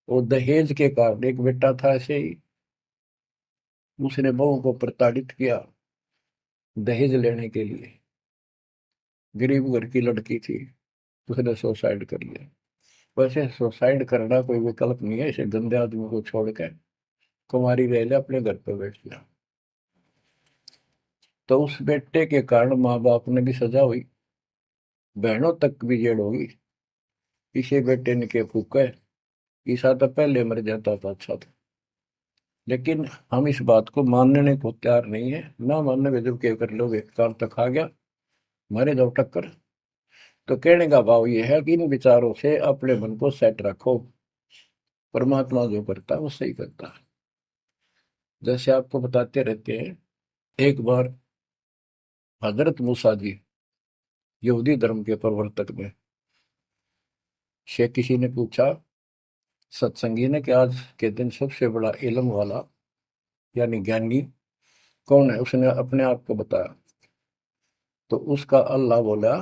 वो दहेज के कारण, एक बेटा था ऐसे ही, उसने बहू को प्रताड़ित किया दहेज लेने के लिए। गरीब घर की लड़की थी, उसने सुसाइड कर लिया। वैसे सुसाइड करना कोई विकल्प नहीं है, इसे गंदे आदमी को छोड़कर कुमारी रह ले, अपने घर पर बैठ गया। तो उस बेटे के कारण माँ बाप ने भी सजा हुई, बहनों तक भी जेल होगी। इसे बेटे ने के फूका, ईसा तो पहले मर जाता था अच्छा था। लेकिन हम इस बात को मानने को तैयार नहीं है, ना मानने के जब क्या कर लोगे, काल तक आ गया, मारे जाओ टक्कर। तो कहने का भाव ये है कि इन विचारों से अपने मन को सेट रखो, परमात्मा जो करता है वो सही करता है। जैसे आपको बताते रहते हैं, एक बार हजरत मूसा जी, यहूदी धर्म के प्रवर्तक में, से किसी ने पूछा सत्संगी ने कि आज के दिन सबसे बड़ा इल्म वाला यानी ज्ञानी कौन है। उसने अपने आप को बताया, तो उसका अल्लाह बोला,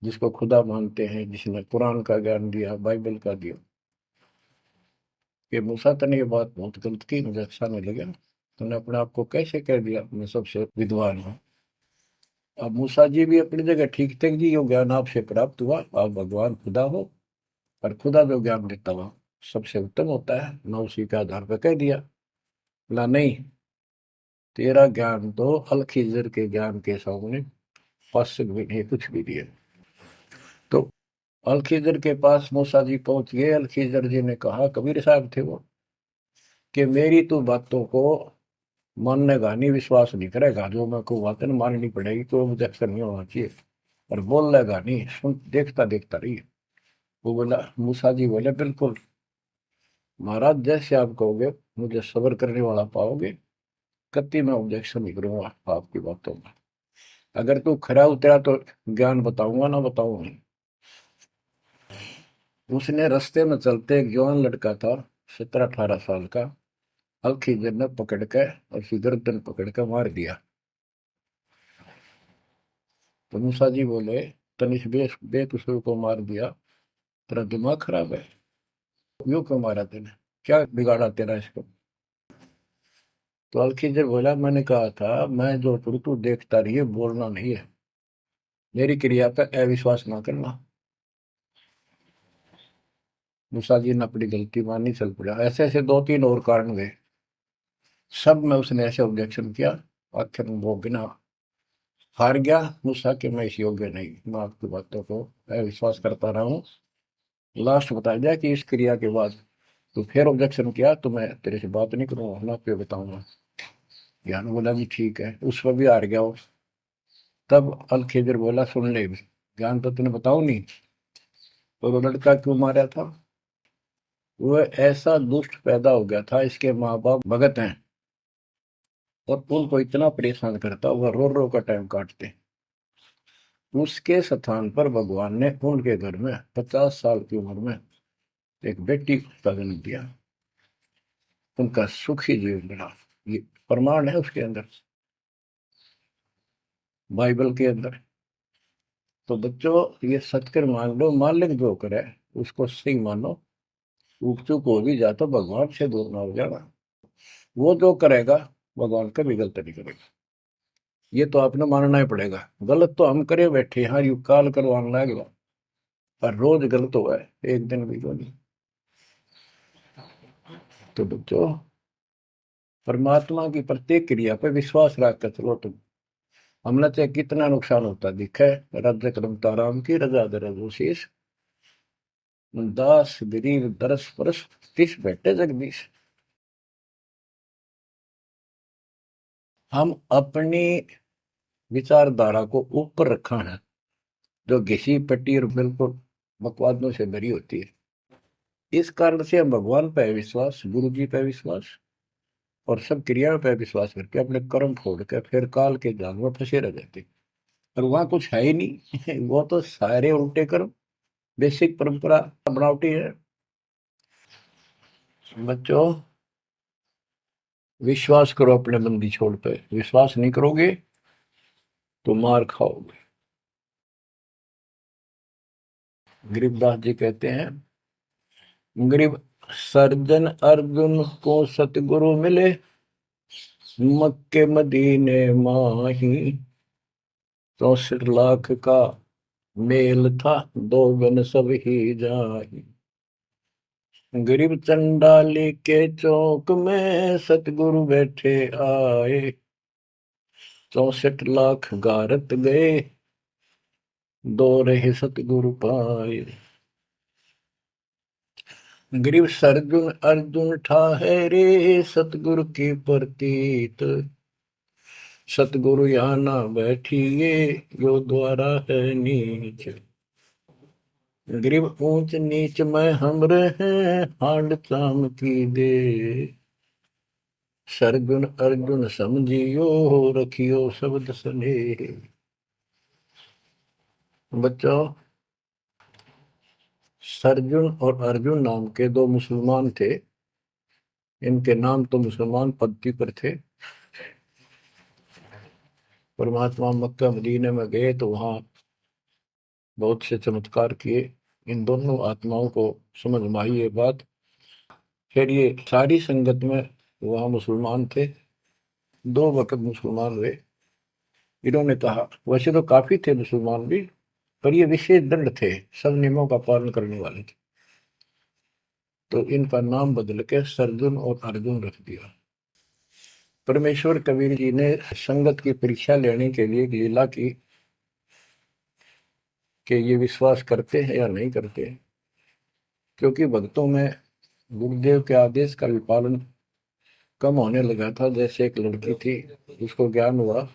जिसको खुदा मानते हैं, जिसने कुरान का ज्ञान दिया, बाइबल का दिया। कि मूसा तने ये बात बहुत गलत की, मुझे अच्छा नहीं लगा, तुमने अपने आप को कैसे कह दिया मैं सबसे विद्वान हूँ। अब मूसा जी भी अपनी जगह ठीक थे जी, यो ज्ञान आपसे प्राप्त हुआ, आप भगवान खुदा हो, और खुदा जो ज्ञान देता हुआ सबसे उत्तम होता है, मैं उसी के आधार पर कह दिया। बोला नहीं, तेरा ज्ञान तो अल खिजर के ज्ञान के सामने फर्स्ट भी नहीं, कुछ भी नहीं है। तो अलखिजर के पास मूसा जी पहुंच गए। अलखिजर जी ने कहा, कबीर साहब थे वो, कि मेरी तो बातों को माननेगा नहीं, विश्वास नहीं करेगा, जो मैं को बातें माननी पड़ेगी, कोई ऑब्जेक्शन नहीं होना चाहिए, और बोल लेगा नहीं, सुन देखता देखता रही। वो बोला, मूसा जी बोले, बिल्कुल महाराज, जैसे आप कहोगे, मुझे सब्र करने वाला पाओगे, कति मैं ऑब्जेक्शन नहीं करूंगा आपकी बातों में। अगर तू खरा उतरा तो ज्ञान बताऊंगा, ना बताऊंगा नहीं। उसने रास्ते में चलते, एक जवान लड़का था, 17-18 साल का, अलखिजर ने पकड़ के और उसकी गर्दन पकड़ के मार दिया। तो मूसा जी बोले, तनिष बेकसूर को मार दिया, तेरा दिमाग खराब है, यूं क्यों मारा तेने, क्या बिगाड़ा तेरा इसको। तो अलखिजर बोला, मैंने कहा था मैं जो करूँ तू देखता रहिए, बोलना नहीं है, मेरी क्रिया पे अविश्वास ना करना। मूसा जी ने अपनी गलती मानी, चल पड़ा। ऐसे ऐसे 2-3 और कारण गए, सब में उसने ऐसे ऑब्जेक्शन किया। आखिर में वो बिना हार गया। मूसा कि मैं इस योग्य नहीं, मैं आपकी बातों को अविश्वास करता रहा हूँ। लास्ट बता दिया कि इस क्रिया के बाद तो फिर ऑब्जेक्शन किया तो मैं तेरे से बात नहीं करूंगा, ना पे बताऊंगा। ज्ञान बोला भी ठीक है, उस पर भी हार गया वो। तब अलखेजर बोला, सुन ले, ज्ञान तो तूने बताऊ नहीं, तो वो लड़का क्यों मारा था। वो ऐसा दुष्ट पैदा हो गया था, इसके माँ बाप भगत हैं, और उनको इतना परेशान करता, वह रो रो का टाइम काटते। उसके स्थान पर भगवान ने उनके घर में 50 साल की उम्र में एक बेटी का जन्म दिया। उनका सुखी जीवन रहा। ये प्रमाण है उसके अंदर, बाइबल के अंदर। तो बच्चों, ये सत्कर मान लो, मालिक जो करे उसको सही मानो। ऊक चूक हो भी जाता, भगवान से दूर ना हो जाना। वो जो करेगा, भगवान कभी गलत नहीं करेगा। ये तो आपने मानना ही पड़ेगा। गलत तो हम करे बैठे, हाँ यू काल करवाने लगेगा, पर रोज गलत हुआ है, एक दिन भी तो नहीं। तो बच्चों, परमात्मा की प्रत्येक क्रिया पे विश्वास रख कर चलो तुम। हमने चाहे कितना नुकसान होता दिखे, राज्य करमता राम की रजा दर शीश, दास गरीब दरस परस, तिस बैठे जगदीश। हम अपनी विचारधारा को ऊपर रखा है, जो घिसी पट्टी और बिल्कुल बकवादों से भरी होती है। इस कारण से हम भगवान पे विश्वास, गुरु जी पे विश्वास, और सब क्रियाओं पे विश्वास करके अपने कर्म छोड़ के फिर काल के जाल में फंसे रह जाते। और वहां कुछ है ही नहीं वो तो सारे उल्टे कर्म, बेसिक परंपरा बनावटी है। बच्चों, विश्वास करो अपने बंदी छोड़ पे, विश्वास नहीं करोगे तो मार खाओगे। गरीबदास जी कहते हैं, गरीब सर्जन अर्जुन को सतगुरु मिले, मक्के मदीने माही, 64 लाख का मेल था, दो गन सब ही जाही। गरीब चंडाली के चौक में सतगुरु बैठे आए, 64 लाख गारत गए, दो रहे सतगुरु पाए। गरीब सरजुन अर्जुन ठाहरे, सतगुरु की प्रतीत, सतगुरु यहाँ ना बैठिए, यो द्वारा है नीच। गरीब ऊंच नीच में हम रहे, हांड चाम की दे, सरगुन अर्जुन समझियो, रखियो शब्द स्नेह। बच्चों, सरजुन और अर्जुन नाम के दो मुसलमान थे। इनके नाम तो मुसलमान पद्धति पर थे। परमात्मा मक्का मदीने में गए तो वहां बहुत से चमत्कार किए। इन दोनों आत्माओं को समझ में आई ये बात। फिर ये सारी संगत में वहां मुसलमान थे, 2 वक्त मुसलमान हुए। इन्होंने कहा, वैसे तो काफी थे मुसलमान भी, पर ये विशेष दृढ़ थे, सब नियमों का पालन करने वाले थे। तो इनका नाम बदल के सरजुन और अर्जुन रख दिया। परमेश्वर कबीर जी ने संगत की परीक्षा लेने के लिए एक लीला की। कि ये विश्वास करते हैं या नहीं करते हैं। क्योंकि भक्तों में गुरुदेव के आदेश का भी पालन कम होने लगा था। जैसे एक लड़की थी, जिसको ज्ञान हुआ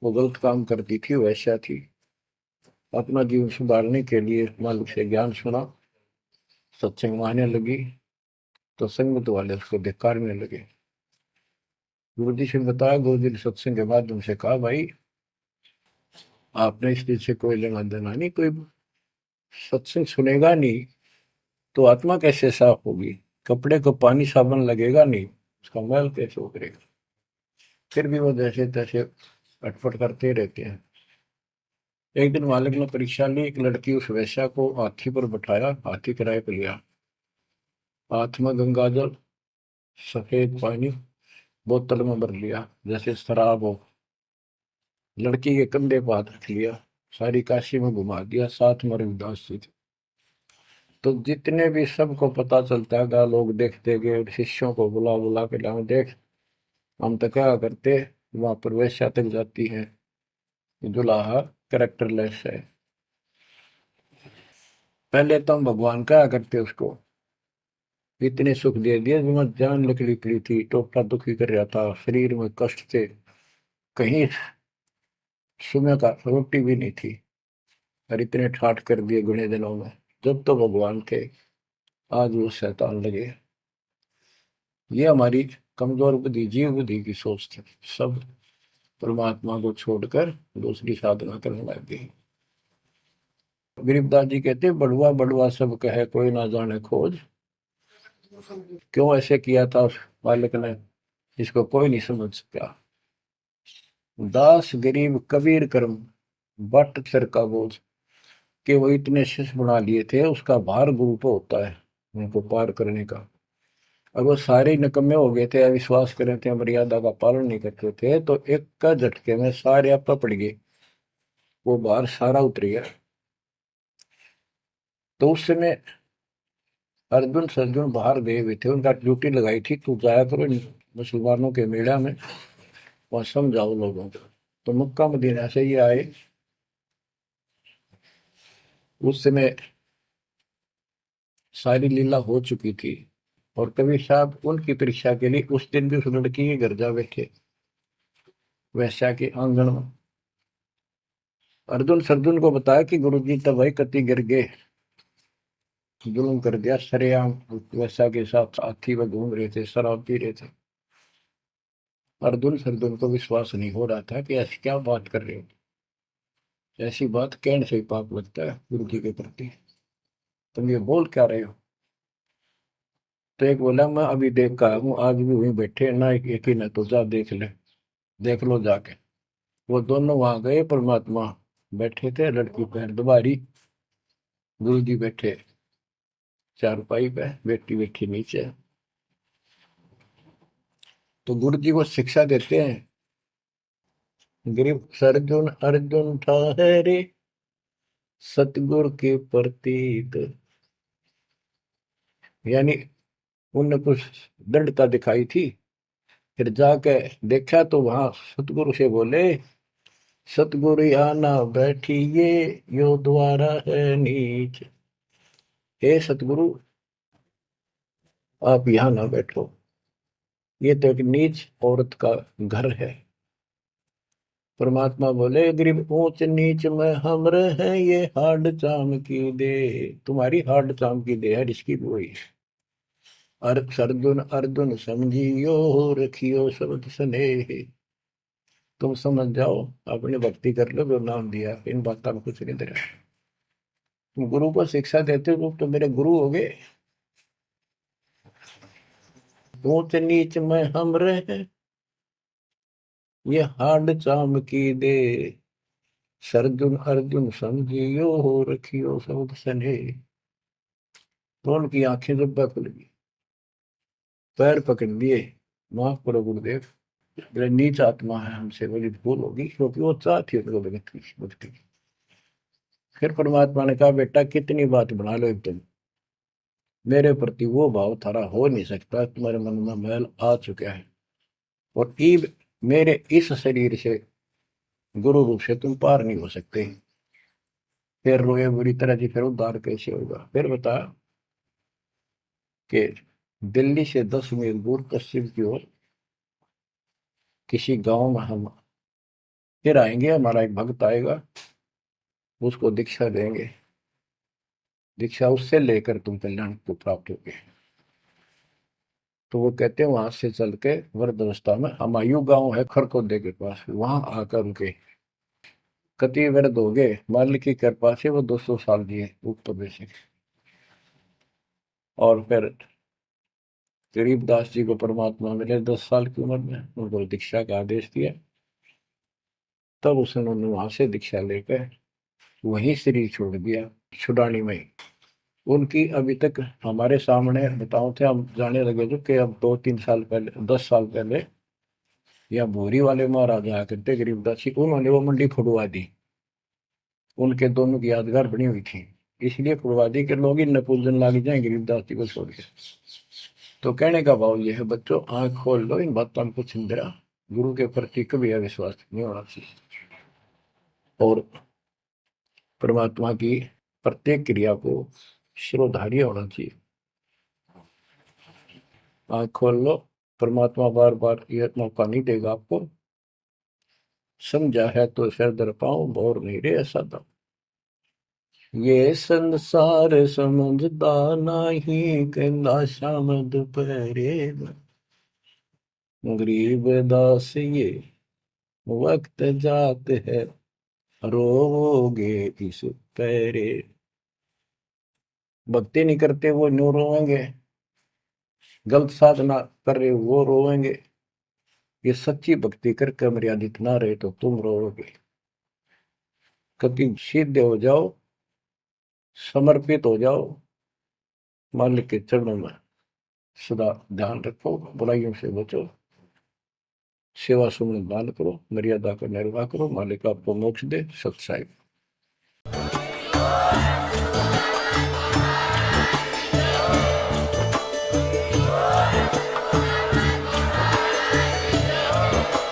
वो गलत काम करती थी, वैसा थी। अपना जीवन सुधारने के लिए मालिक से ज्ञान सुना, सत्संग में आने लगी, तो संगत वाले उसको धिक्कारने लगे। गुरु जी से बताया, गुरु जी ने सत्संग के माध्यम से कहा, भाई आपने इस चीज से कोई लेना देना नहीं, कोई सत्संग सुनेगा नहीं तो आत्मा कैसे साफ होगी, कपड़े को पानी साबुन लगेगा नहीं, उसका मैल कैसे उतरेगा। फिर भी वो जैसे तैसे अटपट करते रहते हैं। एक दिन मालिक ने परीक्षा ली, एक लड़की उस वैश्या को हाथी पर बैठाया, हाथी किराए पर लिया, हाथ में गंगा जल, सफेद पानी बोतल में भर लिया जैसे शराब हो, लड़की के कंधे पर हाथ रख लिया, सारी काशी में घुमा दिया, साथ में रविदास जी थे। तो जितने भी सबको पता चलता है, लोग देखते गए, शिष्यों को बुला बुला के लाओ, देख हम तो क्या करते, वहां पर वैश्या तक जाती है, दुल्हा कैरेक्टरलेस है। पहले तो हम भगवान क्या करते उसको, इतने सुख दे दिए, जिसमें जान निकली पड़ी थी, टोटा दुखी कर रहा था, शरीर में कष्ट थे, कहीं सुबह का रोटी भी नहीं थी, और इतने ठाठ कर दिए गुणे दिनों में। जब तो भगवान थे, आज वो शैतान लगे। ये हमारी कमजोर बुद्धि, जीव बुद्धि की सोच थी। सब परमात्मा को छोड़कर दूसरी साधना करने लग गई। गरीबदास जी कहते, बड़ुआ बड़ुआ सब कहे, कोई ना जाने खोज। क्यों ऐसे किया था उस बालक ने, इसको कोई नहीं समझ सका। दास गरीब कबीर कर्म, बट सर का बोझ। कि वो इतने शिष्य बना लिए थे, उसका भार गुरु पे होता है उनको पार करने का। अब वो सारे निकम्मे हो गए थे, अविश्वास कर रहे थे, मर्यादा का पालन नहीं करते थे, तो एक का झटके में सारे आप पड़ गए, वो भार सारा उतर गया। तो उस समय अर्जुन सर्जुन बाहर गए हुए थे, उनका ड्यूटी लगाई थी, तू जाया करो मुसलमानों के मेला में, वहां समझाओ लोगों को। तो मक्का मदीना से ये आए। उस समय सारी लीला हो चुकी थी, और कबीर साहब उनकी परीक्षा के लिए उस दिन भी उस लड़की के घर जा बैठे, वैश्या के आंगन में। अर्जुन सर्जुन को बताया कि गुरु जी तब भाई कति गिर गए, जुल्म कर दिया सरेआम, वैश्या के साथ हाथी में घूम रहे थे, शराब पी रहे थे। अर्जुन सर्जुन को विश्वास नहीं हो रहा था कि ऐसी क्या बात कर रहे हो, ऐसी बात कहने से ही पाप लगता है गुरु जी के प्रति, तुम ये बोल क्या रहे हो। तो एक बोला, मैं अभी देख कर हूँ, आज भी वहीं बैठे ना, एक ही ना, तो जा देख ले, देख लो जाके। वो दोनों वहां गए, परमात्मा बैठे थे, लड़की पैर दुबारी, गुरु जी बैठे चारपाई पे, बेटी बैठी नीचे। तो गुरु जी को शिक्षा देते हैं, गिरफ्त अर्जुन अर्जुन ठहरे, सतगुरु के प्रतीक। यानी उनने कुछ दृढ़ता दिखाई थी, फिर जाके देखा तो वहां सतगुरु से बोले, सतगुरु आना बैठिए, यो द्वारा है नीच। हे सतगुरु, आप यहाँ ना बैठो, ये तो एक नीच औरत का घर है। परमात्मा बोले, गरीब ऊंच नीच में हम रहे, ये हाड चाम की दे, तुम्हारी हाड चाम की दे है, इसकी वही। अर्जुन अर्जुन समझियो, रखियो शब्द स्नेह। तुम समझ जाओ, अपनी भक्ति कर लो, जो नाम दिया, इन बातों में कुछ नहीं दे रहा। तुम गुरु को शिक्षा देते हो तो मेरे गुरु हो गए। ऊंच नीच में हम रहे, ये हाड चाम की दे, सरजुन अर्जुन समझियो, रखियो शब्द स्नेह। तो उनकी आंखें जब खुल गई, पैर पकड़ दिए, माफ करो गुरुदेव, मेरे नीच आत्मा है, हमसे बड़ी भूल होगी, क्योंकि वो चाहती उनको भगत की भक्ति। फिर परमात्मा ने कहा, बेटा कितनी बात बना लो एक दिन, मेरे प्रति वो भाव थारा हो नहीं सकता, तुम्हारे मन में मैल आ चुका है, और ईब मेरे इस शरीर से, गुरु रूप से तुम पार नहीं हो सकते। फिर रोए बुरी तरह जी, फिर उद्धार कैसे होगा? फिर बता कि दिल्ली से 10 मील दूर पश्चिम की ओर किसी गांव में हम फिर आएंगे, हमारा एक भक्त आएगा, उसको दीक्षा देंगे, दीक्षा उससे लेकर तुम कल्याण को प्राप्त होगे। तो वो कहते हैं वहां से चल के वृद्ध अवस्था में हमायूं गांव है खरकोदे के पास, वहां आकर उनके कति वृद्ध हो गए, मालिक की कृपा से वो 200 साल जिए ऊपर से। और फिर गरीबदास जी को परमात्मा मिले 10 साल की उम्र में, उनको दीक्षा का आदेश दिया। तब उसने वहां से दीक्षा लेकर वहीं शरीर छोड़ दिया, छुड़ानी में। उनकी अभी तक हमारे सामने बताओ थे, हम जाने लगे थे कि अब 2-3 साल पहले, 10 साल पहले, या भोरी वाले महाराज आया करते गरीबदास जी, उन्होंने वो मंडी फुड़वा दी। उनके दोनों की यादगार बनी हुई थी, इसलिए फुड़वा दी कि लोग इन पूजन लाग जाए गरीबदास जी को छोड़ के। तो कहने का भाव यह है बच्चों, आंख खोल लो, इन बातों को चिंतरा, गुरु के प्रति कभी अविश्वास नहीं होना चाहिए, और परमात्मा की प्रत्येक क्रिया को शिरोधार्य होना चाहिए। आंख खोल लो, परमात्मा बार बार यह मौका नहीं देगा आपको। समझा है तो सिर दर पाऊं, और नहीं रे ऐसा था। ये संसार समझदा नहीं, कहंदा शाम दोपहरे गरीब दास ये वक्त जात है, रोवोगे इस पैरे। भक्ति नहीं करते वो न्यू रोएंगे, गलत साधना कर रहे वो रोएंगे। ये सच्ची भक्ति करके मर्यादित ना रहे तो तुम रोओगे। कभी सीधे हो जाओ, समर्पित हो जाओ, मालिक के चरणों में सदा ध्यान रखो, बुराइयों से बचो, सेवा सुमन दान करो, मर्यादा का निर्वाह करो, मालिक आपको मोक्ष दे। सत्साई।